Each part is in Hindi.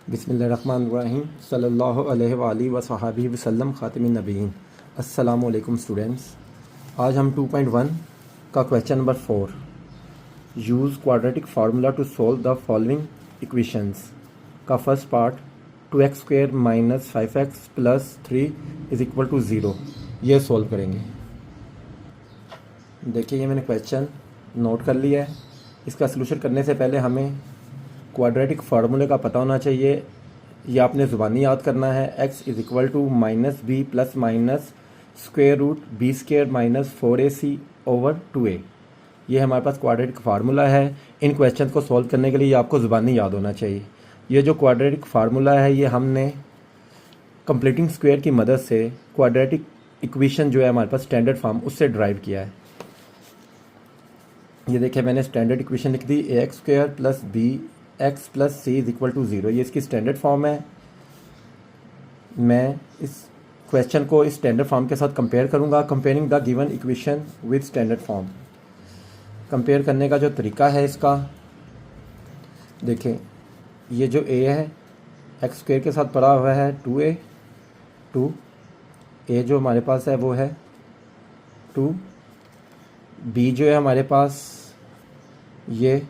बिस्मिल्लाहिर्रहमानिर्रहीम सल्लल्लाहु अलैहि वसहबिहि वसल्लम ख़ातिमुन नबीयीन। अस्सलामु अलैकुम स्टूडेंट्स। आज हम 2.1 का question number 4 use quadratic formula to solve the following equations का फर्स्ट पार्ट 2x² - 5x + 3 = 0 ये सॉल्व करेंगे। देखिए ये मैंने क्वेश्चन नोट कर लिया है। इसका सलूशन करने से पहले हमें क्वाड्रेटिक फार्मूले का पता होना चाहिए। ये आपने ज़ुबानी याद करना है। x = -b ± √b² - 4ac/2a। ये हमारे पास क्वाड्रेटिक फार्मूला है। इन क्वेश्चन को सॉल्व करने के लिए आपको ज़ुबानी याद होना चाहिए। ये जो क्वाड्रेटिक फार्मूला है ये हमने कंप्लीटिंग स्क्वायर की मदद से क्वाड्रेटिक इक्वेशन जो है हमारे पास स्टैंडर्ड फॉर्म उससे ड्राइव किया है। ये देखिए मैंने स्टैंडर्ड इक्वेशन लिख दी ax² + bx + c = 0। ये इसकी स्टैंडर्ड फॉर्म है। मैं इस क्वेश्चन को इस स्टैंडर्ड फॉर्म के साथ कंपेयर करूंगा। Comparing the given equation with standard form. Compare करने का जो तरीका है इसका, देखें ये जो a है x² के साथ पड़ा हुआ है 2a, 2a जो हमारे पास है वो है 2, b जो है हमारे पास ये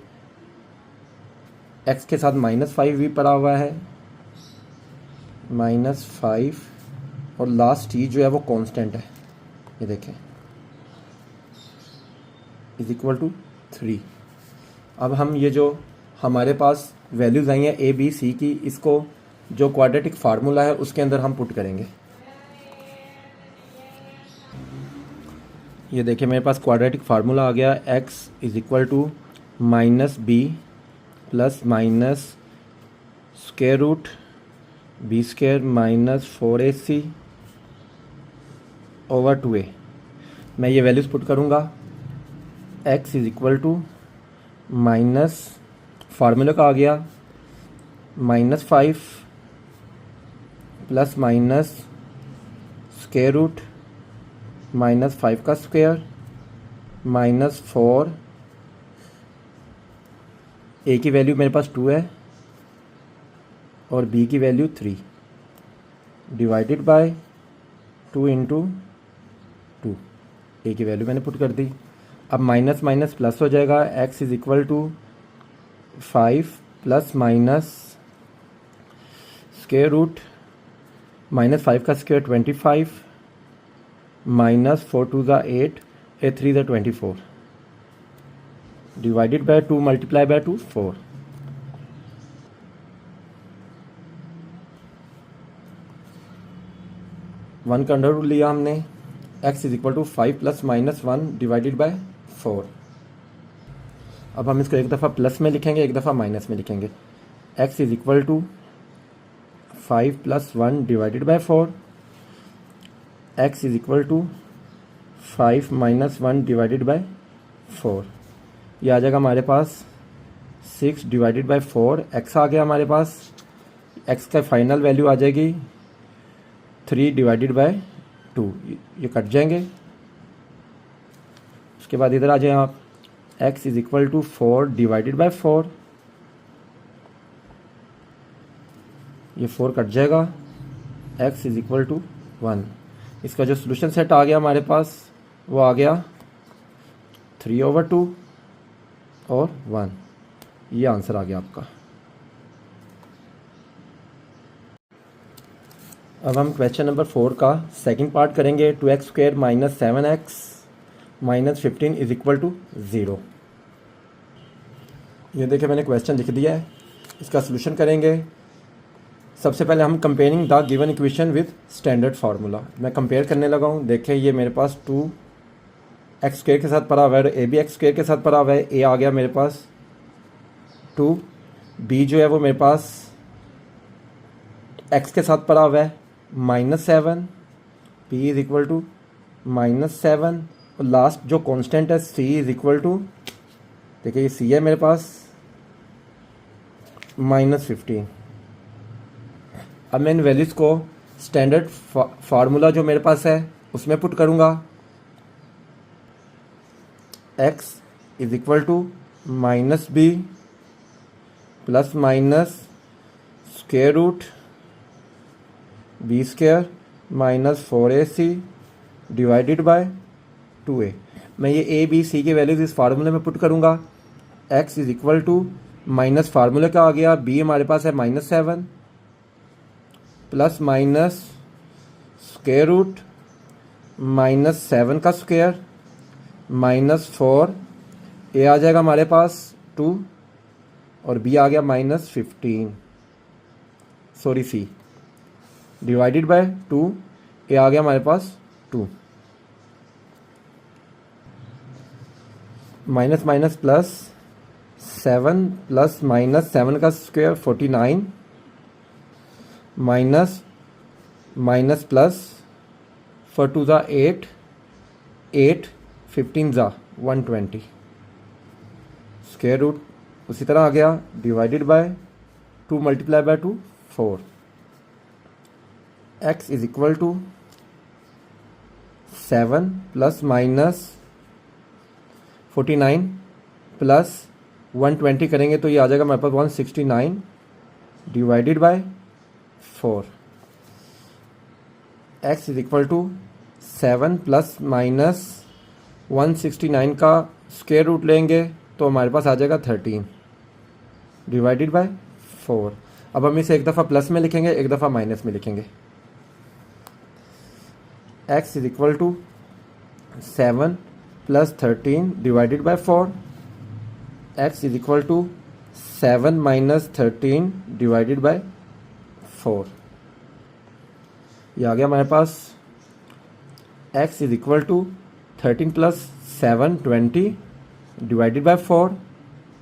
x के साथ -5 भी पड़ा हुआ है, -5, और लास्ट t जो है वो कांस्टेंट है। ये देखें = 3। अब हम ये जो हमारे पास वैल्यूज़ आई हैं a b c की, इसको जो क्वाड्रेटिक फार्मूला है उसके अंदर हम पुट करेंगे। ये देखिए मेरे पास क्वाड्रेटिक फार्मूला आ गया x = -b ± √b² - 4ac/2a। मैं ये वैल्यूज़ पुट करूँगा। x = फार्मूला का आ गया -5 ± √(-5 का स्क्वायर) -4, a की वैल्यू मेरे पास 2 है और b की वैल्यू 3, डिवाइडेड बाय 2 × 2। a की वैल्यू मैंने पुट कर दी। अब माइनस माइनस प्लस हो जाएगा। x = 5 ± -5 का स्क्वायर 25, -4 × 2 = 8, 8 3 = 24, डिवाइडेड बाय 2 × 2 4। वन का अंडर रूट लिया हमने। x = 5 ± 1 divided by 4। अब हम इसको एक दफ़ा प्लस में लिखेंगे, एक दफ़ा माइनस में लिखेंगे। x = 5 + 1 divided by 4, x = 5 - 1 divided by 4। ये आ जाएगा हमारे पास 6 डिवाइडेड बाय 4। x आ गया हमारे पास। x का फाइनल वैल्यू आ जाएगी 3 डिवाइडेड बाय 2। ये कट जाएंगे। उसके बाद इधर आ जाए आप। x = 4 divided by 4। ये 4 कट जाएगा। x = 1। इसका जो सोल्यूशन सेट आ गया हमारे पास वो आ गया 3/2 और 1। ये आंसर आ गया आपका। अब हम क्वेश्चन नंबर 4 का सेकंड पार्ट करेंगे। 2x² - 7x - 15 = 0। ये देखिए मैंने क्वेश्चन लिख दिया है। इसका सलूशन करेंगे। सबसे पहले हम comparing the given equation with standard formula. मैं कंपेयर करने लगा हूँ। देखें ये मेरे पास 2x² के साथ पड़ा हुआ है, a भी x² के साथ पड़ा हुआ है। a आ गया मेरे पास 2, b जो है वो मेरे पास x के साथ पड़ा हुआ है -7, p = -7, और लास्ट जो कांस्टेंट है c = देखिए ये c है मेरे पास -15। अब मैं इन वैल्यूज़ को स्टैंडर्ड फार्मूला जो मेरे पास है उसमें पुट करूँगा। x = -b ± square root B square minus 4ac divided by 2a। मैं ये ए बी सी के वैल्यूज़ इस फार्मूले में पुट करूँगा। x is equal to minus फार्मूले का आ गया, b हमारे पास है -7 प्लस माइनस स्क्वायर रूट -7 का स्क्वायर -4, a आ जाएगा हमारे पास 2 और b आ गया -15, sorry c divided by 2, a आ गया हमारे पास 2, माइनस माइनस प्लस 7 प्लस -7 का स्क्वायर 49 माइनस माइनस प्लस 4 2 ज़ा 8 8 15 ज़ा 120 स्क्वायर रूट उसी तरह आ गया divided by 2 multiply by 2 4। x is equal to 7 plus minus 49 plus 120 करेंगे तो ये आ जाएगा हमारे पास 169 divided by 4। x is equal to 7 plus minus 169 का स्क्वायर रूट लेंगे तो हमारे पास आ जाएगा 13 डिवाइडेड बाय 4। अब हम इसे एक दफ़ा प्लस में लिखेंगे, एक दफ़ा माइनस में लिखेंगे। x is equal to 7 plus 13 divided by 4। x is equal to 7 minus 13 divided by 4। ये आ गया हमारे पास x is equal to 13 plus 7 20 divided by 4।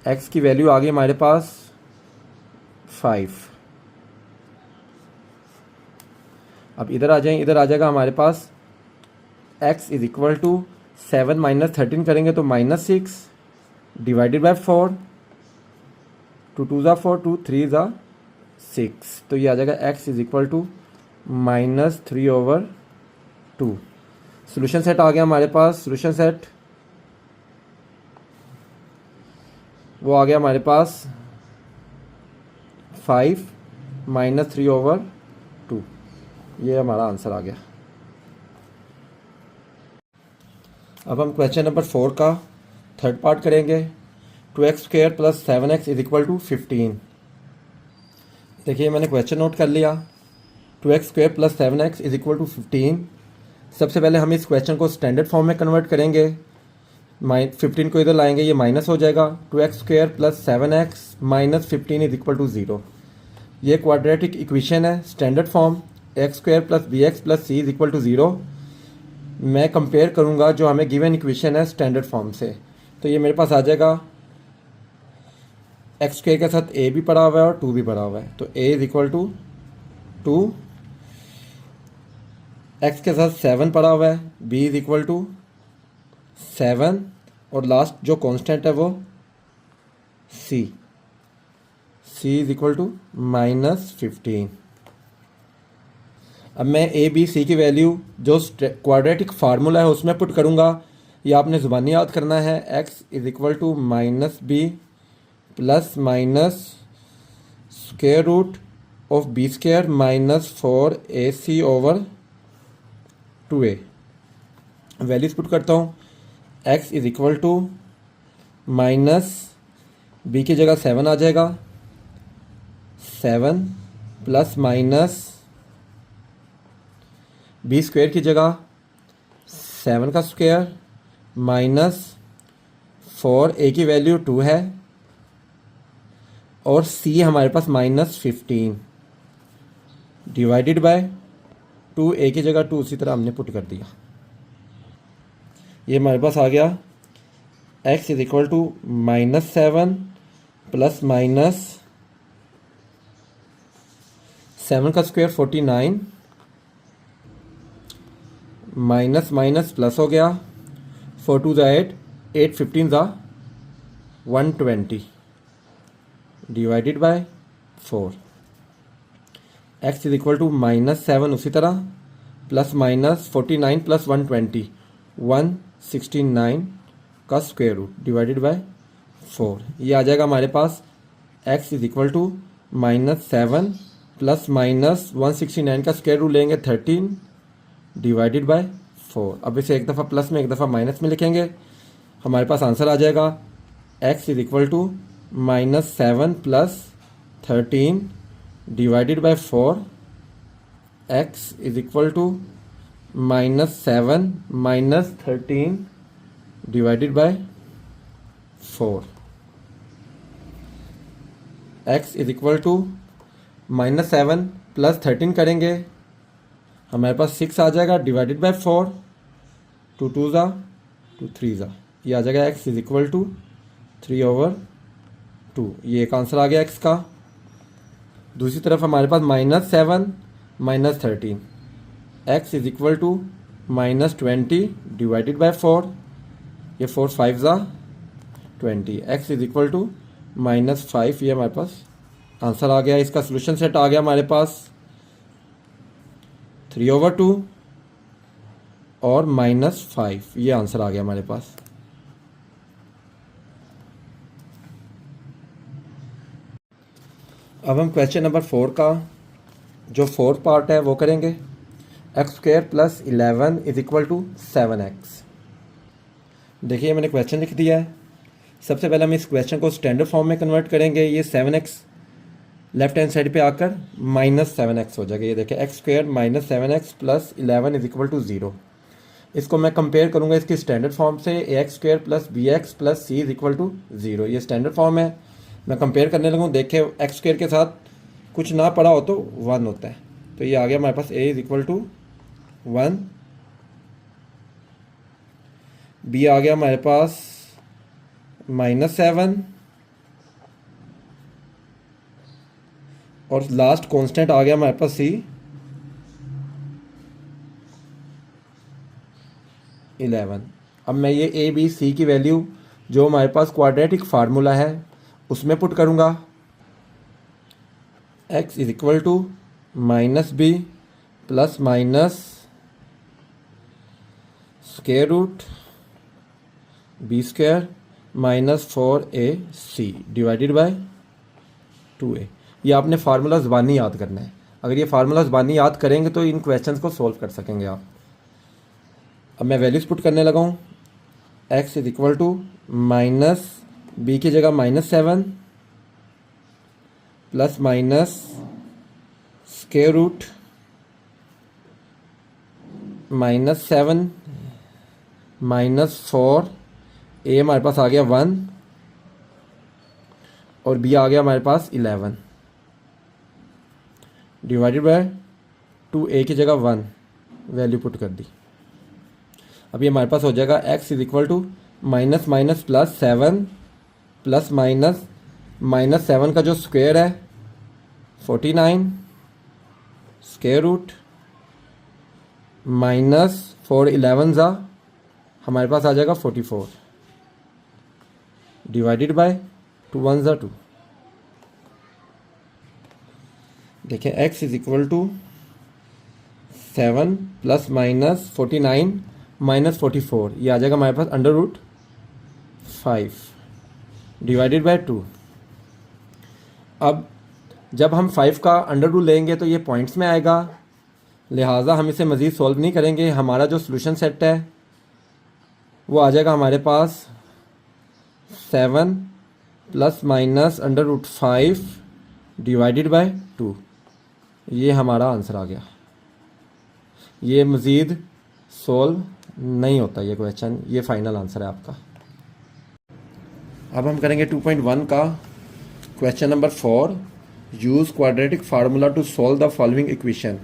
x की वैल्यू आ गई हमारे पास 5। अब इधर आ जाएं, इधर आ जाएगा हमारे पास x is equal to 7 minus 13 करेंगे तो -6 डिवाइडेड बाय 4, 2 2 ज़ा 4 2 3 ज़ा 6, तो ये आ जाएगा x is equal to -3/2। Solution set आ गया हमारे पास। सोल्यूशन सेट वो आ गया हमारे पास 5 -3/2। ये हमारा आंसर आ गया। अब हम क्वेश्चन नंबर 4 का थर्ड पार्ट करेंगे। 2x² plus 7x is equal to 15। देखिए मैंने क्वेश्चन नोट कर लिया। 2x² plus 7x is equal to 15। सबसे पहले हम इस क्वेश्चन को स्टैंडर्ड फॉर्म में कन्वर्ट करेंगे। 15 को इधर लाएंगे, ये माइनस हो जाएगा। 2x² plus 7x minus 15 is equal to 0। ये क्वाड्रेटिक इक्वेशन है, standard form. x² plus bx plus c is equal to 0। मैं कंपेयर करूंगा जो हमें गिवन इक्वेशन है स्टैंडर्ड फॉर्म से, तो ये मेरे पास आ जाएगा x² के साथ a भी पड़ा हुआ है और 2 भी पड़ा हुआ है, तो a is equal to 2, x के साथ 7 पड़ा हुआ है, b इज इक्वल टू 7 और लास्ट जो कांस्टेंट है वो c इज इक्वल टू -15। अब मैं a b c की वैल्यू जो क्वाड्रेटिक फार्मूला है उसमें पुट करूँगा। ये आपने ज़ुबानी याद करना है। x is equal to -b plus minus square root of b² minus 4ac/2a। Values put करता हूँ। x is equal to minus b की जगह 7 आ जाएगा, 7 प्लस माइनस b² की जगह 7 का स्क्वायर माइनस 4a की वैल्यू 2 है और c हमारे पास -15 डिवाइडेड बाय 2a की जगह 2 उसी तरह हमने पुट कर दिया। ये हमारे पास आ गया x is equal to -7 plus minus 7 का स्क्वायर 49 माइनस माइनस प्लस हो गया, 4 2 ज़ा 8 8 15 ज़ा 120 divided by 4। x is equal to -7 उसी तरह प्लस माइनस 49 प्लस 120 169 का स्क्वायर रूट डिवाइडेड बाय 4। ये आ जाएगा हमारे पास x is equal to -7 plus minus 169 का स्क्वायर रूट लेंगे 13 डिवाइडेड बाय 4। अब इसे एक दफ़ा प्लस में एक दफ़ा माइनस में लिखेंगे, हमारे पास आंसर आ जाएगा x is equal to -7 plus 13 divided by 4। x is equal to -7 minus 13 divided by 4। x is equal to -7 plus 13 करेंगे, हमारे पास 6 आ जाएगा डिवाइडेड बाय 4। 2 2 ज़ा 2 3 ज़ा, ये आ जाएगा x इज इक्वल टू 3/2। ये एक आंसर आ गया x का। दूसरी तरफ हमारे पास -7 minus 13, x is equal to -20 divided by 4। ये 4 5 ज़ा 20, x इज इक्वल टू -5। ये हमारे पास आंसर आ गया। इसका सोल्यूशन सेट आ गया हमारे पास 3/2 और -5। ये आंसर आ गया हमारे पास। अब हम क्वेश्चन नंबर 4 का जो फोर्थ पार्ट है वो करेंगे। x² plus 11 is equal to 7x। देखिए मैंने क्वेश्चन लिख दिया है। सबसे पहले हम इस क्वेश्चन को स्टैंडर्ड फॉर्म में कन्वर्ट करेंगे। ये 7x लेफ्ट हैंड साइड पे आकर -7x हो जाएगा। ये देखिए x² minus 7x plus 11 is equal to 0। इसको मैं कंपेयर करूँगा इसकी स्टैंडर्ड फॉर्म से, ax² plus bx plus c is equal to 0। ये स्टैंडर्ड फॉर्म है। मैं कंपेयर करने लगूँ, देखे x² के साथ कुछ ना पड़ा हो तो 1 होता है, तो ये आ गया हमारे पास a is equal to 1। b आ गया हमारे पास -7 और लास्ट कांस्टेंट आ गया हमारे पास c 11। अब मैं ये a b c की वैल्यू जो हमारे पास क्वाड्रेटिक फार्मूला है उसमें पुट करूँगा। x is equal to -b plus minus square root b² minus 4ac divided by 2a। ये आपने फार्मूला ज़बानी याद करना है। अगर ये फार्मूला ज़बानी याद करेंगे तो इन क्वेश्चंस को सॉल्व कर सकेंगे आप। अब मैं वैल्यूज पुट करने लगा हूँ। x is equal to -b की जगह -7 plus minus square root -7 minus 4, a हमारे पास आ गया 1 और b आ गया हमारे पास 11 डिवाइडेड बाय 2a की जगह 1 वैल्यू पुट कर दी। अब ये हमारे पास हो जाएगा x is equal to minus minus plus 7 plus minus -7 का जो स्क्वायर है 49 स्क्वायर रूट माइनस 4 11 ज़ा हमारे पास आ जाएगा 44 डिवाइडेड बाय 2 1 ज़ा 2। देखें x is equal to 7 plus minus 49 minus 44, ये आ जाएगा हमारे पास √5 डिवाइडेड बाय 2। अब जब हम 5 का √2 लेंगे तो ये पॉइंट्स में आएगा, लिहाजा हम इसे मज़ीद सॉल्व नहीं करेंगे। हमारा जो सोल्यूशन सेट है वो आ जाएगा हमारे पास 7 प्लस माइनस √5 डिवाइडेड बाय 2। ये हमारा आंसर आ गया। ये मज़ीद सॉल्व नहीं होता ये क्वेश्चन, ये फाइनल आंसर है आपका। अब हम करेंगे 2.1 का question number 4। Use quadratic formula to solve the following equation.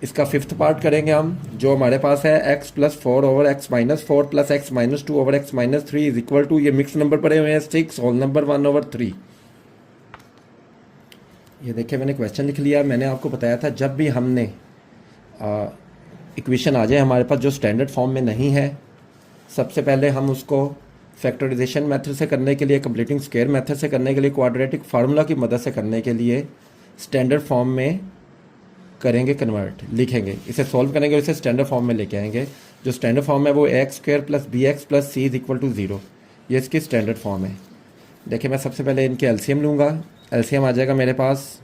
इसका फिफ्थ पार्ट करेंगे हम, जो हमारे पास है x plus 4 over x minus 4 plus x minus 2 over x minus 3 is equal to, ये मिक्स नंबर पड़े हुए हैं 6 होल नंबर 1/3। ये देखिए मैंने क्वेश्चन लिख लिया। मैंने आपको बताया था जब भी हमने इक्वेशन आ जाए हमारे पास जो स्टैंडर्ड फॉर्म में नहीं है, सबसे पहले हम उसको फैक्टराइजेशन मेथड से करने के लिए, कंप्लीटिंग स्क्वायर मेथड से करने के लिए, क्वाड्रेटिक फार्मूला की मदद से करने के लिए स्टैंडर्ड फॉर्म में करेंगे कन्वर्ट, लिखेंगे, इसे सॉल्व करेंगे, इसे स्टैंडर्ड फॉर्म में लेके आएंगे। जो स्टैंडर्ड फॉर्म है वो x² plus bx plus c is equal to 0, ये इसकी स्टैंडर्ड फॉर्म है। देखिए मैं सबसे पहले इनके एलसीएम लूँगा। एलसीएम आ जाएगा मेरे पास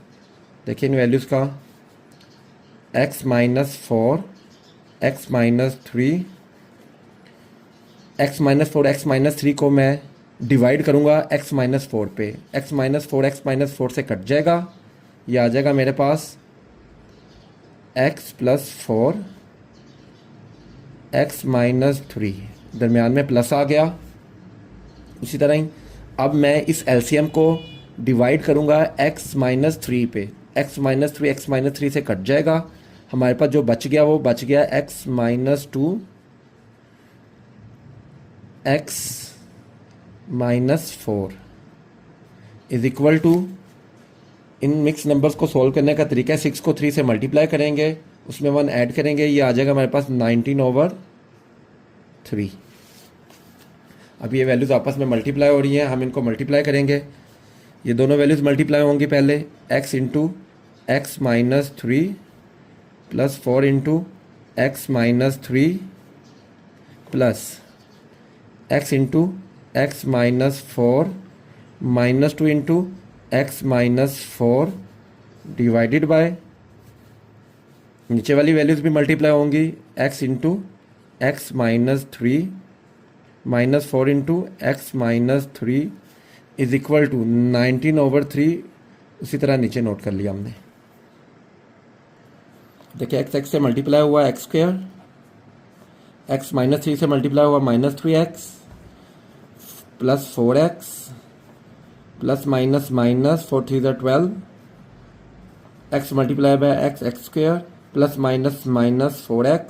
देखिए इन वैल्यूज़ का x minus 4 x minus 3 x minus 4 x minus 3 को मैं डिवाइड करूँगा x माइनस 4 पे, x माइनस 4 से कट जाएगा, ये आ जाएगा मेरे पास x प्लस 4 x माइनस 3, दरमियान में प्लस आ गया। उसी तरह ही अब मैं इस एलसीएम को डिवाइड करूँगा x माइनस 3 पे, x माइनस 3 से कट जाएगा, हमारे पास जो बच गया वो बच गया x minus 2 x minus 4 is equal to, इन मिक्स नंबर्स को सॉल्व करने का तरीका है 6 को 3 से मल्टीप्लाई करेंगे, उसमें 1 ऐड करेंगे, ये आ जाएगा हमारे पास 19/3। अब ये वैल्यूज़ आपस में मल्टीप्लाई हो रही हैं, हम इनको मल्टीप्लाई करेंगे, ये दोनों वैल्यूज़ मल्टीप्लाई होंगी पहले, x into x minus 3 plus 4 into x minus 3 plus x into x minus 4 minus 2 into x minus 4 divided by, नीचे वाली वैल्यूज़ भी मल्टीप्लाई होंगी, x into x minus 3 minus 4 into x minus 3 is equal to 19/3। उसी तरह नीचे नोट कर लिया हमने। देखिए x से मल्टीप्लाई हुआ x स्क्वायर, x माइनस 3 से मल्टीप्लाई हुआ minus 3x plus 4x plus minus minus 4 3 12, x multiply by x square plus minus minus 4x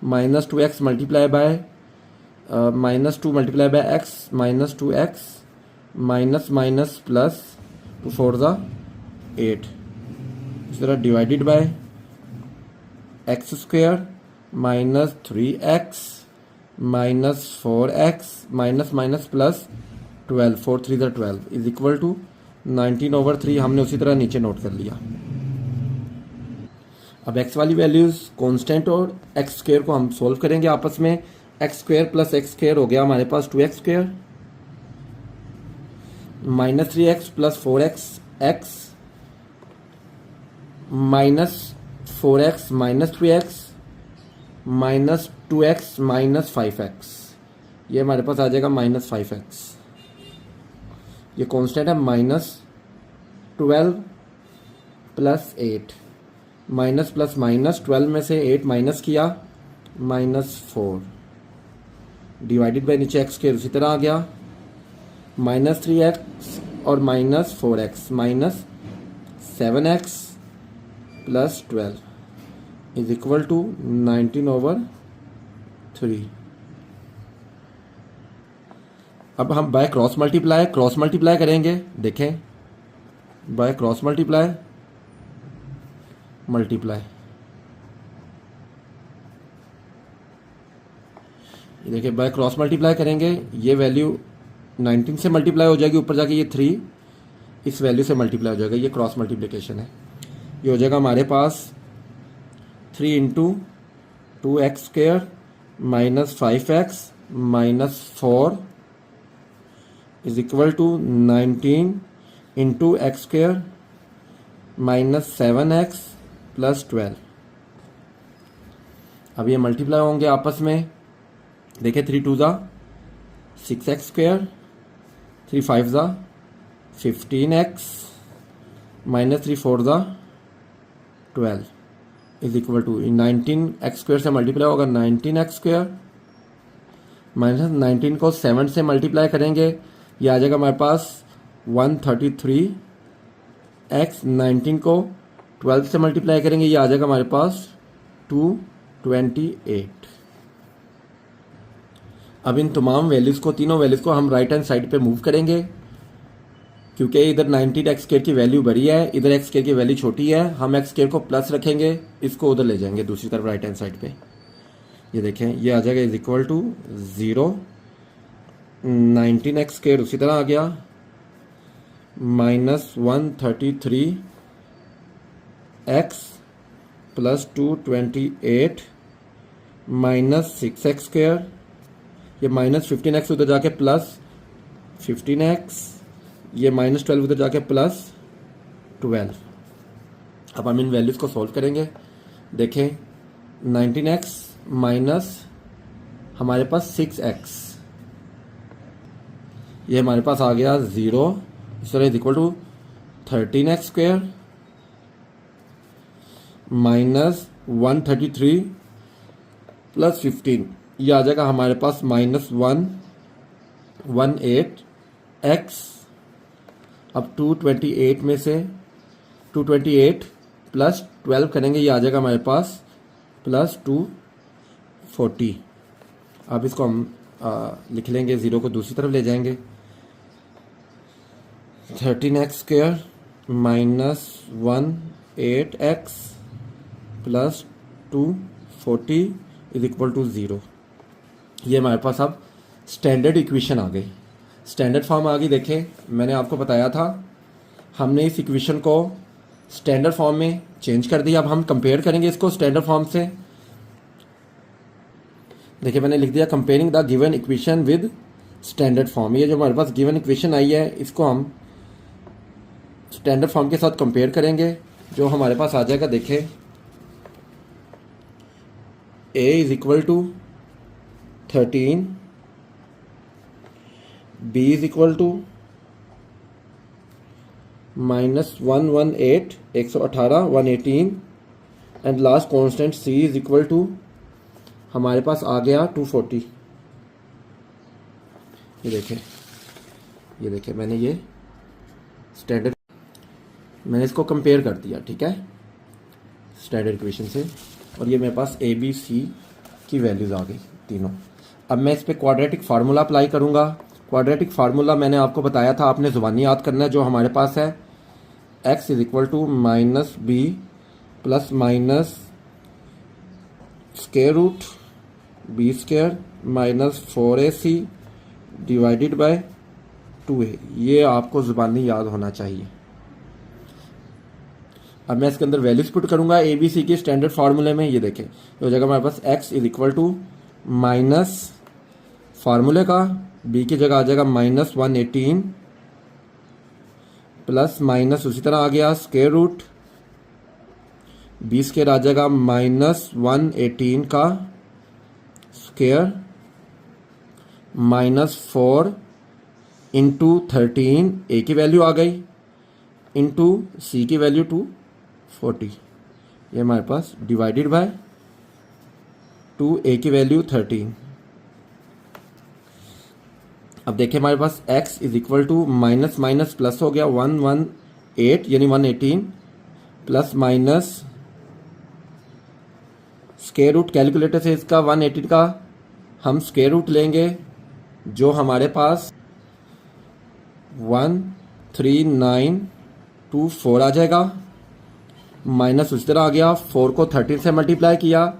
minus 2x multiply by minus 2 multiply by x minus 2x minus minus plus 2 4 8, इस तरह divided by x square minus 3x minus 4x minus minus plus 12 4 3 12 is equal to 19/3। हमने उसी तरह नीचे नोट कर लिया। अब x वाली वैल्यूज़ कांस्टेंट और x स्क्वायर को हम सोल्व करेंगे आपस में। x square plus x square हो गया हमारे पास 2x square, minus 3x plus 4x x minus 4x minus 3x minus 2x minus 5x, ये हमारे पास आ जाएगा माइनस 5x। ये कांस्टेंट है minus 12 plus 8, minus plus minus 12 में से 8 माइनस किया माइनस 4 डिवाइडेड बाय नीचे x स्क्वायर उसी तरह आ गया, माइनस 3x और minus 4x minus 7x plus 12 is equal to 19/3। अब हम बाय क्रॉस मल्टीप्लाई करेंगे। देखें बाय क्रॉस मल्टीप्लाई देखिए बाय क्रॉस मल्टीप्लाई करेंगे, ये वैल्यू 19 से मल्टीप्लाई हो जाएगी, ऊपर जाके ये 3 इस वैल्यू से मल्टीप्लाई हो जाएगा, ये क्रॉस मल्टीप्लिकेशन है। ये हो जाएगा हमारे पास 3 into 2x square minus 5x minus 4 is equal to 19 into x square minus 7x plus 12। अब ये मल्टीप्लाई होंगे आपस में। देखिए 3 2 6x square, 3 5 15x minus 3 4 12 is equal to 19 x square से मल्टीप्लाई होगा 19x स्क्वायर माइनस 19 को 7 से मल्टीप्लाई करेंगे, ये आ जाएगा हमारे पास 133 x, 19 को 12 से मल्टीप्लाई करेंगे, ये आ जाएगा हमारे पास 228। अब इन तमाम वैल्यूज़ को, तीनों वैल्यूज़ को हम राइट हैंड साइड पे मूव करेंगे, क्योंकि इधर 19 एक्स स्क्वायर की वैल्यू बड़ी है, इधर एक्स स्क्वायर की वैल्यू छोटी है। हम एक्स स्क्वायर को प्लस रखेंगे, इसको उधर ले जाएंगे दूसरी तरफ राइट हैंड साइड पे। ये देखें ये आ जाएगा is equal to 0, 19 x square उसी तरह आ गया minus 133 x plus 228 minus 6x square, ये माइनस 15x उधर जाके प्लस 15x, ये माइनस 12 उधर जाके प्लस 12 अब हम इन वैल्यूज़ को सॉल्व करेंगे। देखें 19x माइनस हमारे पास 6x, ये हमारे पास आ गया 0, इस तरह is equal to 13x square minus 133 plus 15, ये आ जाएगा हमारे पास माइनस 118x। अब 228 में से 228 प्लस 12 करेंगे, ये आ जाएगा हमारे पास प्लस 240। अब इसको हम लिख लेंगे, 0 को दूसरी तरफ ले जाएंगे। 13x square minus 18x plus 240 is equal to 0। ये हमारे पास अब स्टैंडर्ड इक्वेशन आ गई, स्टैंडर्ड फॉर्म आ गई। देखें मैंने आपको बताया था हमने इस इक्वेशन को स्टैंडर्ड फॉर्म में चेंज कर दिया। अब हम कंपेयर करेंगे इसको स्टैंडर्ड फॉर्म से। देखिए मैंने लिख दिया comparing the given equation with standard form. ये जो हमारे पास गिवन इक्वेशन आई है इसको हम स्टैंडर्ड फॉर्म के साथ कंपेयर करेंगे, जो हमारे पास आ जाएगा। देखें a is equal to 13, b is equal to minus 118 118 118 and last constant c is equal to हमारे पास आ गया 240। ये देखें मैंने ये स्टैंडर्ड मैंने इसको कंपेयर कर दिया, ठीक है, स्टैंडर्ड इक्वेशन से, और ये मेरे पास ए बी सी की वैल्यूज़ आ गई तीनों। अब मैं इस पर क्वाड्रेटिक फार्मूला अप्लाई करूँगा। क्वाड्रेटिक फार्मूला मैंने आपको बताया था, आपने ज़ुबानी याद करना है। जो हमारे पास है x is equal to minus b plus minus square root B square minus 4ac divided by 2a। ये आपको ज़ुबानी याद होना चाहिए। अब मैं इसके अंदर वैल्यूज पुट करूंगा ए बी सी के स्टैंडर्ड फार्मूले में। ये देखें हो जाएगा हमारे पास x is equal to minus फार्मूले का b की जगह आ जाएगा माइनस 118 प्लस माइनस उसी तरह आ गया स्क्वायर रूट बी स्क्वायर आ जाएगा माइनस 118 का स्क्वायर माइनस 4 इंटू 13 ए की वैल्यू आ गई इंटू सी की वैल्यू 240। ये हमारे पास डिवाइडेड बाय 2a की वैल्यू 13। अब देखिए हमारे पास x is equal to minus minus plus हो गया 118 यानी 118 plus minus square root, calculator से इसका 118 का हम स्क्वायर रूट लेंगे, जो हमारे पास 13924 आ जाएगा। माइनस उस तरह आ गया, 4 को 13 से मल्टीप्लाई किया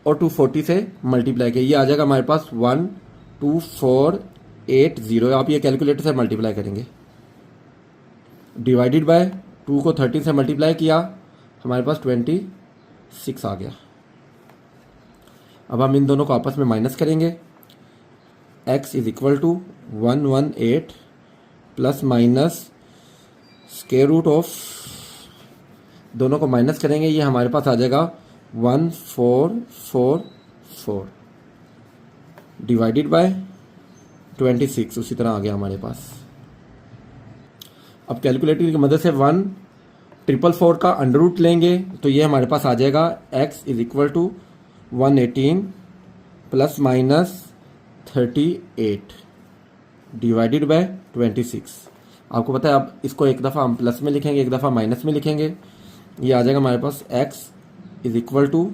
और 240 से मल्टीप्लाई किया, ये आ जाएगा हमारे पास 12480। आप ये कैलकुलेटर से मल्टीप्लाई करेंगे, डिवाइडेड बाय 2 को 13 से मल्टीप्लाई किया, हमारे पास 26 आ गया। अब हम इन दोनों को आपस में माइनस करेंगे। x is equal to 118 plus minus square root of, दोनों को माइनस करेंगे, ये हमारे पास आ जाएगा 1444 डिवाइडेड बाय 26, उसी तरह आ गया हमारे पास। अब कैलकुलेटर की मदद से 1444 का अंडर रूट लेंगे, तो ये हमारे पास आ जाएगा x is equal to 118 plus minus 38 divided by 26। आपको पता है अब इसको एक दफ़ा हम प्लस में लिखेंगे, एक दफ़ा माइनस में लिखेंगे, ये आ जाएगा हमारे पास x is equal to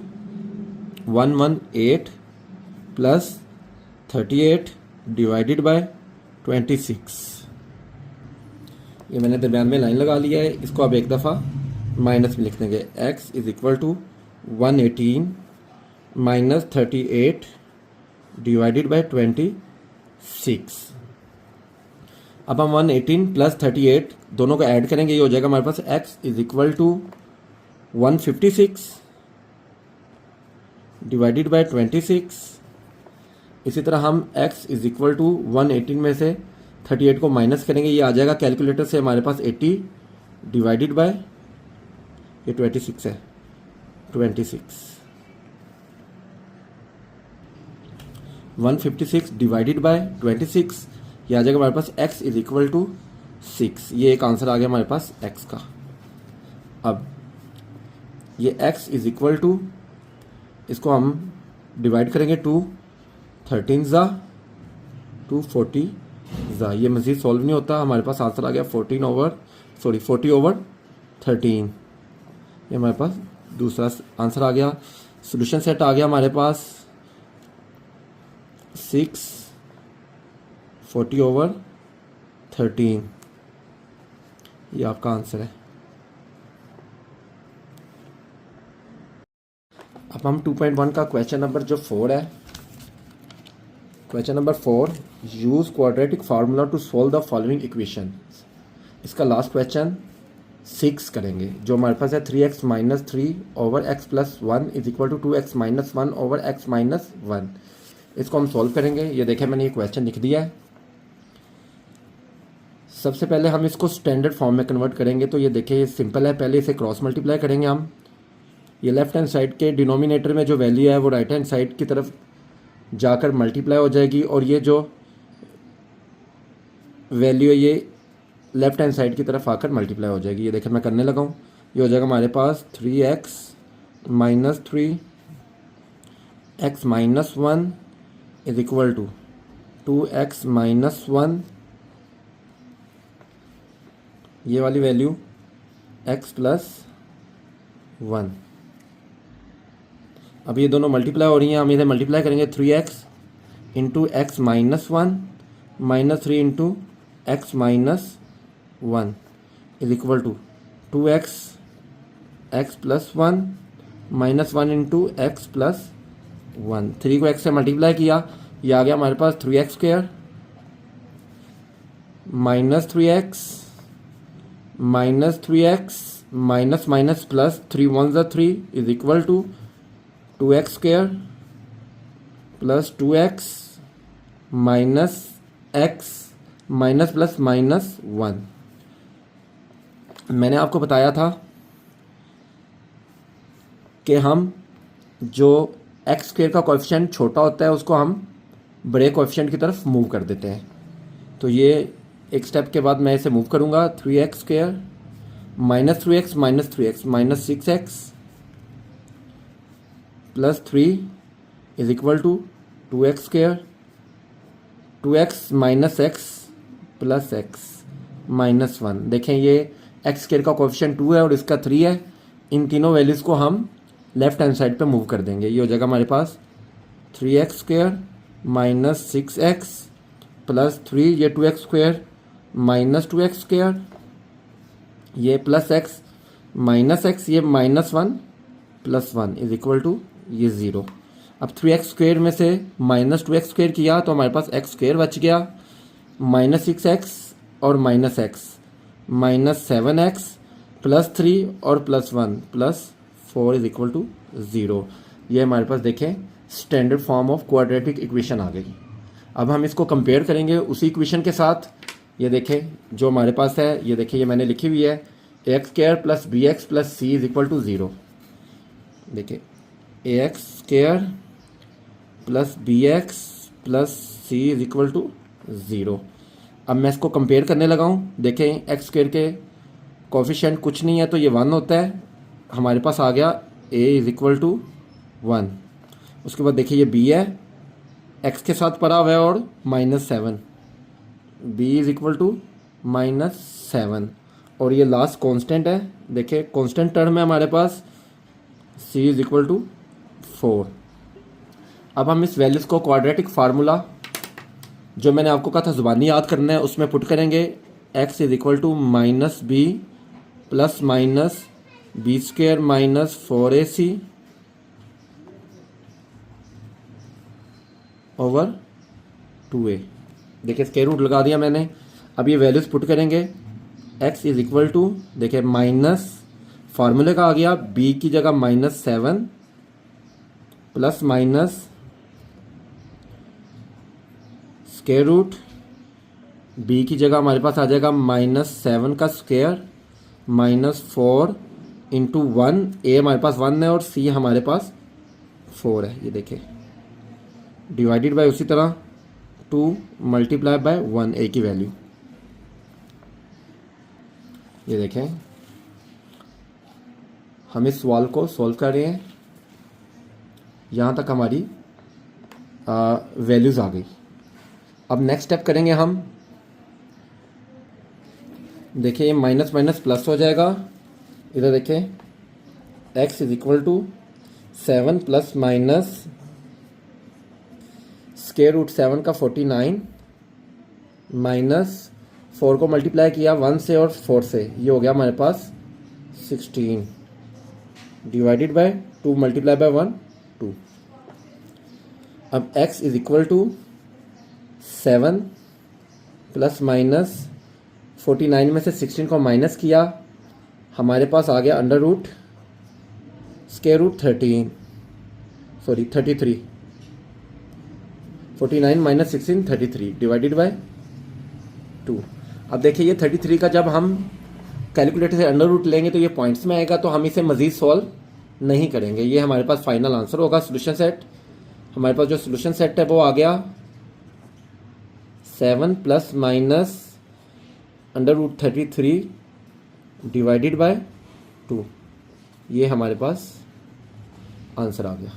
118 plus 38 divided by 26। ये मैंने दरम्यान में लाइन लगा लिया है, इसको अब एक दफ़ा माइनस में लिख देंगे। x is equal to 118 minus 38 divided by 26। अब हम 118 प्लस 38 दोनों को ऐड करेंगे, ये हो जाएगा हमारे पास x is equal to 156 divided by 26। इसी तरह हम x इज इक्वल टू 118 में से 38 को माइनस करेंगे, ये आ जाएगा कैलकुलेटर से हमारे पास 80 डिवाइडेड बाय ये 26 है, 26 156 डिवाइडेड बाय 26, ये आ जाएगा हमारे पास x इज इक्वल टू 6। ये एक आंसर आ गया हमारे पास x का। अब ये x इज इक्वल टू, इसको हम डिवाइड करेंगे 2 13 ज़ा 2 40 ज़ा, ये मज़ीद सॉल्व नहीं होता, हमारे पास आंसर आ गया 40 ओवर 13। ये हमारे पास दूसरा आंसर आ गया। सोल्यूशन सेट आ गया हमारे पास 6 40 ओवर 13, ये आपका आंसर है। अब हम 2.1 का क्वेश्चन नंबर जो 4 है, question number 4, use quadratic formula to solve the following equation. इसका लास्ट क्वेश्चन 6 करेंगे, जो हमारे पास है 3x minus 3 over x plus 1 is equal to 2x minus 1 over x minus 1। इसको हम सॉल्व करेंगे। ये देखें मैंने ये क्वेश्चन लिख दिया है। सबसे पहले हम इसको स्टैंडर्ड फॉर्म में कन्वर्ट करेंगे। तो ये देखें ये सिंपल है, पहले इसे क्रॉस मल्टीप्लाई करेंगे हम। ये लेफ्ट हैंड साइड के डिनोमिनेटर में जो वैल्यू है वो राइट हैंड साइड की तरफ जाकर मल्टीप्लाई हो जाएगी, और ये जो वैल्यू है ये लेफ्ट हैंड साइड की तरफ आकर मल्टीप्लाई हो जाएगी। ये देखें मैं करने लगा हूँ। ये हो जाएगा हमारे पास 3x minus 3 x minus 1 is equal to 2x minus 1, ये वाली वैल्यू x प्लस 1। अब ये दोनों मल्टीप्लाई हो रही हैं, हम इसे मल्टीप्लाई करेंगे 3x into x minus 1 minus 3 into x minus 1 is equal to 2x x plus 1 minus 1 into x plus 1। 3 को x से मल्टीप्लाई किया, ये आ गया हमारे पास 3x square minus 3x minus 3x minus minus plus 3 1 ज़ा 3 is equal to 2x square plus 2x minus x minus plus minus 1। मैंने आपको बताया था कि हम जो x स्क्वायर का कोएफिशिएंट छोटा होता है उसको हम बड़े कोएफिशिएंट की तरफ मूव कर देते हैं। तो ये एक स्टेप के बाद मैं इसे मूव करूँगा। 3x square minus 3x minus 3x minus 6x plus 3 is equal to 2x square 2x minus x plus x minus 1। देखें ये x स्क्वायर का कोएफिशिएंट 2 है और इसका 3 है। इन तीनों वैल्यूज़ को हम लेफ्ट हैंड साइड पे मूव कर देंगे। ये हो जाएगा हमारे पास 3x square minus 6x plus 3, ये 2x square minus 2x square, ये प्लस x माइनस x, ये minus 1 plus 1 is equal to ये 0। अब 3x स्क्वायर में से माइनस 2x स्क्वायर किया तो हमारे पास x स्क्वायर बच गया, माइनस 6x और minus x minus 7x plus 3 और plus 1 plus 4 is equal to 0। ये हमारे पास देखें standard form of quadratic equation आ गई। अब हम इसको कंपेयर करेंगे उसी इक्वेशन के साथ। ये देखें जो हमारे पास है, ये देखें ये मैंने लिखी हुई है x square plus b x plus c is equal to 0। देखिए x square plus b x plus c is equal to 0। अब मैं इसको कंपेयर करने लगा हूँ। देखें एक्स स्क्वायर के कोफिशिएंट कुछ नहीं है तो ये 1 होता है, हमारे पास आ गया a इज इक्वल टू 1। उसके बाद देखिए ये b है, x के साथ पड़ा हुआ है और minus 7, b is equal to minus 7, और ये लास्ट कांस्टेंट है। देखिए कांस्टेंट टर्म है हमारे पास c इज इक्वल टू 4। अब हम इस वैल्यूज़ को क्वाड्रेटिक फार्मूला जो मैंने आपको कहा था ज़ुबानी याद करना है उसमें पुट करेंगे। x is equal to minus b plus minus b square minus 4ac over 2a। देखिए स्क्वायर रूट लगा दिया मैंने। अब ये वैल्यूज पुट करेंगे। x इज इक्वल टू देखिए माइनस फार्मूले का आ गया b की जगह minus 7 plus minus square root b की जगह हमारे पास आ जाएगा माइनस 7 का स्क्वायर माइनस 4 इंटू 1, ए हमारे पास 1 है और सी हमारे पास 4 है, ये देखें, डिवाइडेड बाय उसी तरह 2 मल्टीप्लाई बाय 1 ए की वैल्यू, ये देखें हम इस सवाल को सॉल्व कर रहे हैं, यहाँ तक हमारी वैल्यूज़ आ गई। अब नेक्स्ट स्टेप करेंगे हम, देखिए ये माइनस माइनस प्लस हो जाएगा, इधर देखें x is equal to 7 plus minus square root 7 का 49 माइनस 4 को मल्टीप्लाई किया 1 से और 4 से, ये हो गया हमारे पास 16 डिवाइडेड बाय 2 मल्टीप्लाई बाय 1 2। अब x is equal to 7 plus minus 49 में से 16 को माइनस किया, हमारे पास आ गया under root square root 33, 49 minus 16 33 divided by 2। अब देखिए ये 33 का जब हम कैलकुलेटर से अंडर रूट लेंगे तो ये पॉइंट्स में आएगा, तो हम इसे मज़ीद सॉल्व नहीं करेंगे, ये हमारे पास फाइनल आंसर होगा। सोल्यूशन सेट, हमारे पास जो सोल्यूशन सेट है वो आ गया 7 plus minus under root 33 divided by 2, ये हमारे पास आंसर आ गया।